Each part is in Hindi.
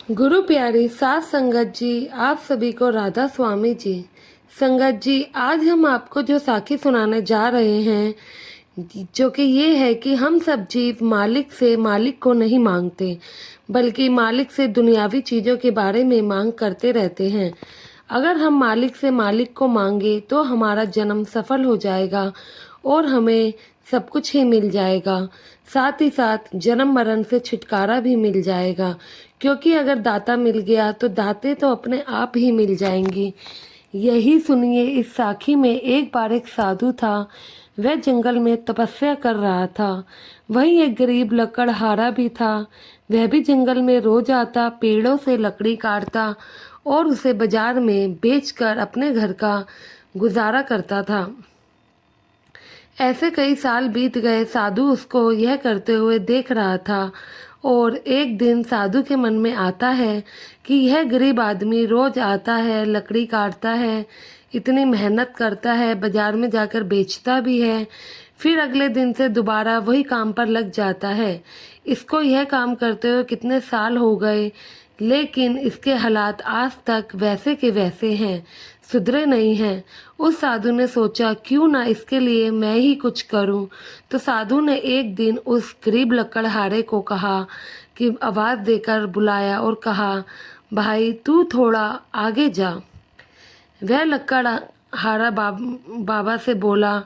गुरु प्यारी सात संगत जी, आप सभी को राधा स्वामी जी। संगत जी, आज हम आपको जो साखी सुनाने जा रहे हैं, जो कि ये है कि हम सब जीव मालिक से मालिक को नहीं मांगते, बल्कि मालिक से दुनियावी चीज़ों के बारे में मांग करते रहते हैं। अगर हम मालिक से मालिक को मांगे तो हमारा जन्म सफल हो जाएगा और हमें सब कुछ ही मिल जाएगा। साथ ही साथ जन्म मरण से छुटकारा भी मिल जाएगा, क्योंकि अगर दाता मिल गया तो दाते तो अपने आप ही मिल जाएंगी। यही सुनिए इस साखी में। एक बार एक साधु था। वह जंगल में तपस्या कर रहा था। वहीं एक गरीब लकड़हारा भी था। वह भी जंगल में रोज आता, पेड़ों से लकड़ी काटता और उसे बाजार में बेचकर अपने घर का गुजारा करता था। ऐसे कई साल बीत गए। साधु उसको यह करते हुए देख रहा था और एक दिन साधु के मन में आता है कि यह गरीब आदमी रोज आता है, लकड़ी काटता है, इतनी मेहनत करता है, बाजार में जाकर बेचता भी है, फिर अगले दिन से दोबारा वही काम पर लग जाता है। इसको यह काम करते हुए कितने साल हो गए, लेकिन इसके हालात आज तक वैसे के वैसे हैं, सुधरे नहीं हैं। उस साधु ने सोचा क्यों ना इसके लिए मैं ही कुछ करूं। तो साधु ने एक दिन उस गरीब लकड़हारे को कहा कि आवाज़ देकर बुलाया और कहा, भाई तू थोड़ा आगे जा। वह लकड़हारा बाबा से बोला,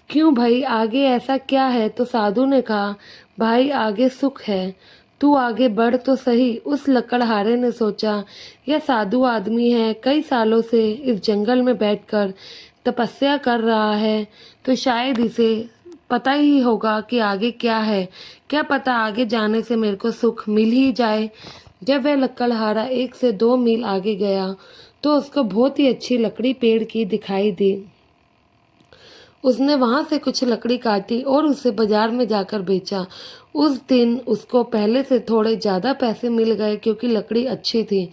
क्यों भाई, आगे ऐसा क्या है? तो साधु ने कहा, भाई आगे सुख है, तू आगे बढ़ तो सही। उस लकड़हारे ने सोचा यह साधु आदमी है, कई सालों से इस जंगल में बैठकर तपस्या कर रहा है, तो शायद इसे पता ही होगा कि आगे क्या है। क्या पता आगे जाने से मेरे को सुख मिल ही जाए। जब वह लकड़हारा 1 से 2 मील आगे गया तो उसको बहुत ही अच्छी लकड़ी पेड़ की दिखाई दी। उसने वहां से कुछ लकड़ी काटी और उसे बाजार में जाकर बेचा। उस दिन उसको पहले से थोड़े ज़्यादा पैसे मिल गए, क्योंकि लकड़ी अच्छी थी।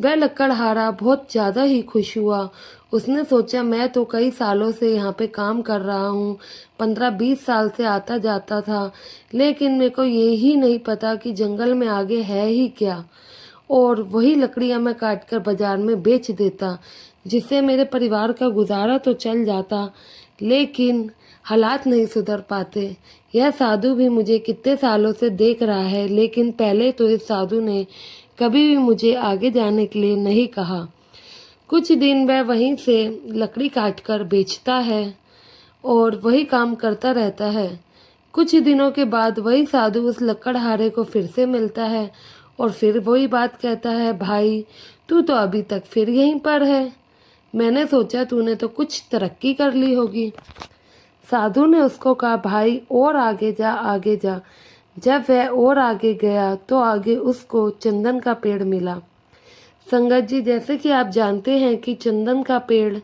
वह लकड़हारा बहुत ज़्यादा ही खुश हुआ। उसने सोचा मैं तो कई सालों से यहाँ पे काम कर रहा हूँ, 15-20 साल से आता जाता था, लेकिन मेरे को ये ही नहीं पता कि जंगल में आगे है ही क्या। और वही लकड़ियाँ मैं काट कर बाजार में बेच देता, जिससे मेरे परिवार का गुजारा तो चल जाता, लेकिन हालात नहीं सुधर पाते। यह साधु भी मुझे कितने सालों से देख रहा है, लेकिन पहले तो इस साधु ने कभी भी मुझे आगे जाने के लिए नहीं कहा। कुछ दिन वह वहीं से लकड़ी काटकर बेचता है और वही काम करता रहता है। कुछ दिनों के बाद वही साधु उस लकड़हारे को फिर से मिलता है और फिर वही बात कहता है, भाई तू तो अभी तक फिर यहीं पर है, मैंने सोचा तूने तो कुछ तरक्की कर ली होगी। साधु ने उसको कहा, भाई और आगे जा, आगे जा। जब वह और आगे गया तो आगे उसको चंदन का पेड़ मिला। संगत जी, जैसे कि आप जानते हैं कि चंदन का पेड़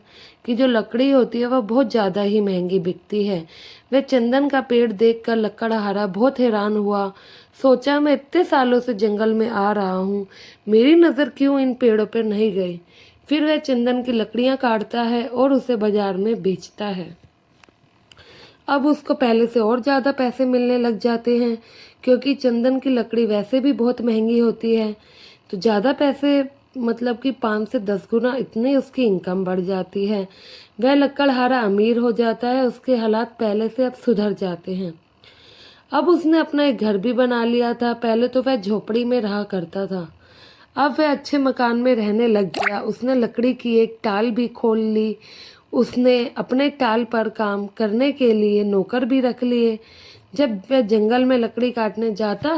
की जो लकड़ी होती है वह बहुत ज़्यादा ही महंगी बिकती है। वह चंदन का पेड़ देखकर लकड़हारा बहुत हैरान हुआ। सोचा मैं इतने सालों से जंगल में आ रहा हूँ, मेरी नज़र क्यों इन पेड़ों पर नहीं गई। फिर वह चंदन की लकड़ियाँ काटता है और उसे बाजार में बेचता है। अब उसको पहले से और ज़्यादा पैसे मिलने लग जाते हैं, क्योंकि चंदन की लकड़ी वैसे भी बहुत महंगी होती है। तो ज़्यादा पैसे मतलब कि 5 से 10 गुना इतनी उसकी इनकम बढ़ जाती है। वह लकड़हारा अमीर हो जाता है। उसके हालात पहले से अब सुधर जाते हैं। अब उसने अपना एक घर भी बना लिया था। पहले तो वह झोपड़ी में रहा करता था, अब वह अच्छे मकान में रहने लग गया। उसने लकड़ी की एक टाल भी खोल ली। उसने अपने टाल पर काम करने के लिए नौकर भी रख लिए। जब वह जंगल में लकड़ी काटने जाता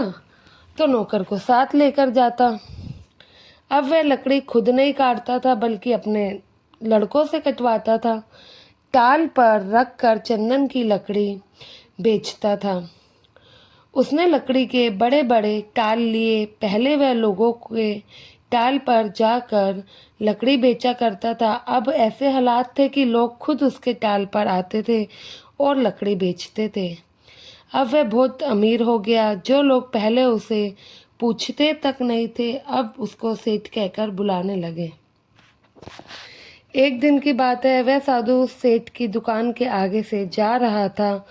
तो नौकर को साथ लेकर जाता। अब वह लकड़ी खुद नहीं काटता था, बल्कि अपने लड़कों से कटवाता था। टाल पर रख कर चंदन की लकड़ी बेचता था। उसने लकड़ी के बड़े बड़े टाल लिए। पहले वह लोगों के टाल पर जाकर लकड़ी बेचा करता था। अब ऐसे हालात थे कि लोग खुद उसके टाल पर आते थे और लकड़ी बेचते थे। अब वह बहुत अमीर हो गया। जो लोग पहले उसे पूछते तक नहीं थे, अब उसको सेठ कहकर बुलाने लगे। एक दिन की बात है, वह साधु उस सेठ की दुकान के आगे से जा रहा था।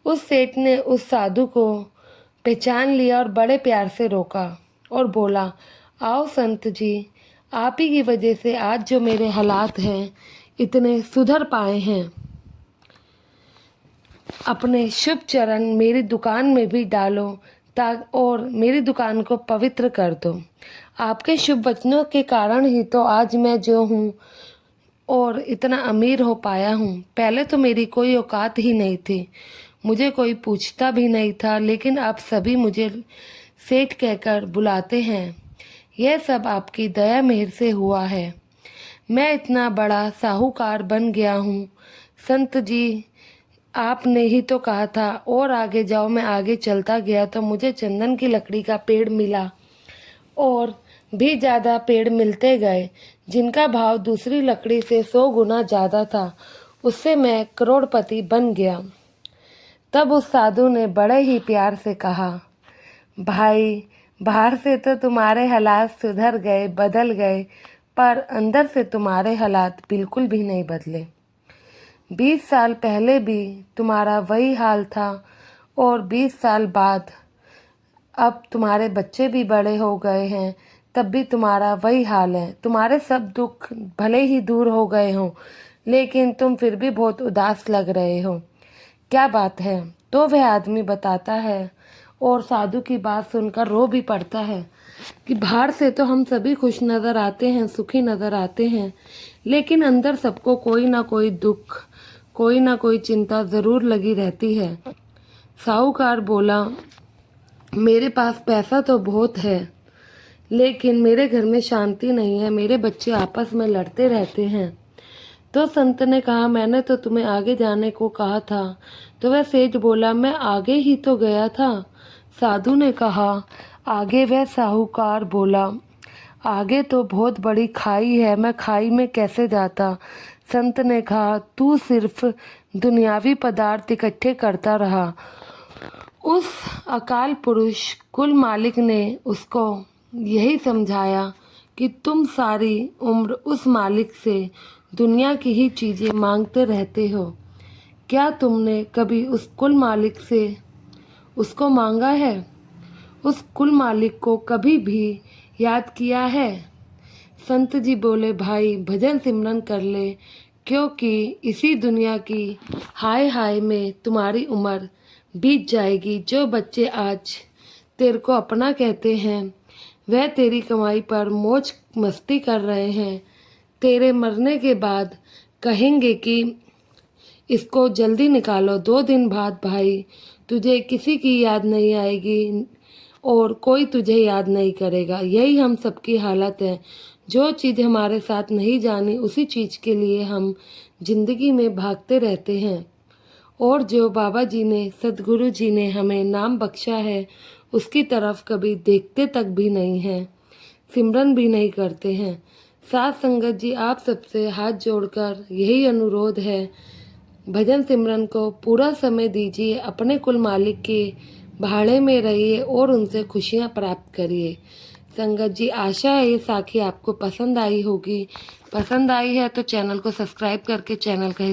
उस सेठ ने उस साधु को पहचान लिया और बड़े प्यार से रोका और बोला, आओ संत जी, आप ही की वजह से आज जो मेरे हालात हैं इतने सुधर पाए हैं। अपने शुभ चरण मेरी दुकान में भी डालो और मेरी दुकान को पवित्र कर दो। आपके शुभ वचनों के कारण ही तो आज मैं जो हूँ और इतना अमीर हो पाया हूँ। पहले तो मेरी कोई औकात ही नहीं थी, मुझे कोई पूछता भी नहीं था, लेकिन आप सभी मुझे सेठ कहकर बुलाते हैं। यह सब आपकी दया मेहर से हुआ है। मैं इतना बड़ा साहूकार बन गया हूँ। संत जी, आपने ही तो कहा था और आगे जाओ। मैं आगे चलता गया तो मुझे चंदन की लकड़ी का पेड़ मिला और भी ज़्यादा पेड़ मिलते गए, जिनका भाव दूसरी लकड़ी से 100 गुना ज़्यादा था। उससे मैं करोड़पति बन गया। तब उस साधु ने बड़े ही प्यार से कहा, भाई, बाहर से तो तुम्हारे हालात सुधर गए, बदल गए, पर अंदर से तुम्हारे हालात बिल्कुल भी नहीं बदले। 20 साल पहले भी तुम्हारा वही हाल था और 20 साल बाद अब तुम्हारे बच्चे भी बड़े हो गए हैं, तब भी तुम्हारा वही हाल है। तुम्हारे सब दुख भले ही दूर हो गए हों, लेकिन तुम फिर भी बहुत उदास लग रहे हो। क्या बात है? तो वह आदमी बताता है और साधु की बात सुनकर रो भी पड़ता है कि बाहर से तो हम सभी खुश नज़र आते हैं, सुखी नज़र आते हैं, लेकिन अंदर सबको कोई ना कोई दुख, कोई ना कोई चिंता ज़रूर लगी रहती है। साहूकार बोला, मेरे पास पैसा तो बहुत है, लेकिन मेरे घर में शांति नहीं है, मेरे बच्चे आपस में लड़ते रहते हैं। तो संत ने कहा, मैंने तो तुम्हें आगे जाने को कहा था। तो वह सेठ बोला, मैं आगे ही तो गया था। साधु ने कहा, आगे? वह साहूकार बोला, आगे तो बहुत बड़ी खाई है, मैं खाई में कैसे जाता। संत ने कहा, तू सिर्फ दुनियावी पदार्थ इकट्ठे करता रहा। उस अकाल पुरुष कुल मालिक ने उसको यही समझाया कि तुम सारी उम्र उस मालिक से दुनिया की ही चीज़ें मांगते रहते हो। क्या तुमने कभी उस कुल मालिक से उसको मांगा है? उस कुल मालिक को कभी भी याद किया है? संत जी बोले, भाई, भजन सिमरन कर ले, क्योंकि इसी दुनिया की हाय हाय में तुम्हारी उम्र बीत जाएगी। जो बच्चे आज तेरे को अपना कहते हैं, वह तेरी कमाई पर मौज मस्ती कर रहे हैं। तेरे मरने के बाद कहेंगे कि इसको जल्दी निकालो। 2 दिन बाद भाई, तुझे किसी की याद नहीं आएगी और कोई तुझे याद नहीं करेगा। यही हम सबकी हालत है। जो चीज़ हमारे साथ नहीं जानी, उसी चीज़ के लिए हम जिंदगी में भागते रहते हैं। और जो बाबा जी ने, सदगुरु जी ने हमें नाम बख्शा है, उसकी तरफ कभी देखते तक भी नहीं हैं, सिमरन भी नहीं करते हैं। साथ संगत जी, आप सबसे हाथ जोड़कर यही अनुरोध है, भजन सिमरन को पूरा समय दीजिए, अपने कुल मालिक के भाड़े में रहिए और उनसे खुशियां प्राप्त करिए। संगत जी, आशा है ये साखी आपको पसंद आई होगी। पसंद आई है तो चैनल को सब्सक्राइब करके चैनल का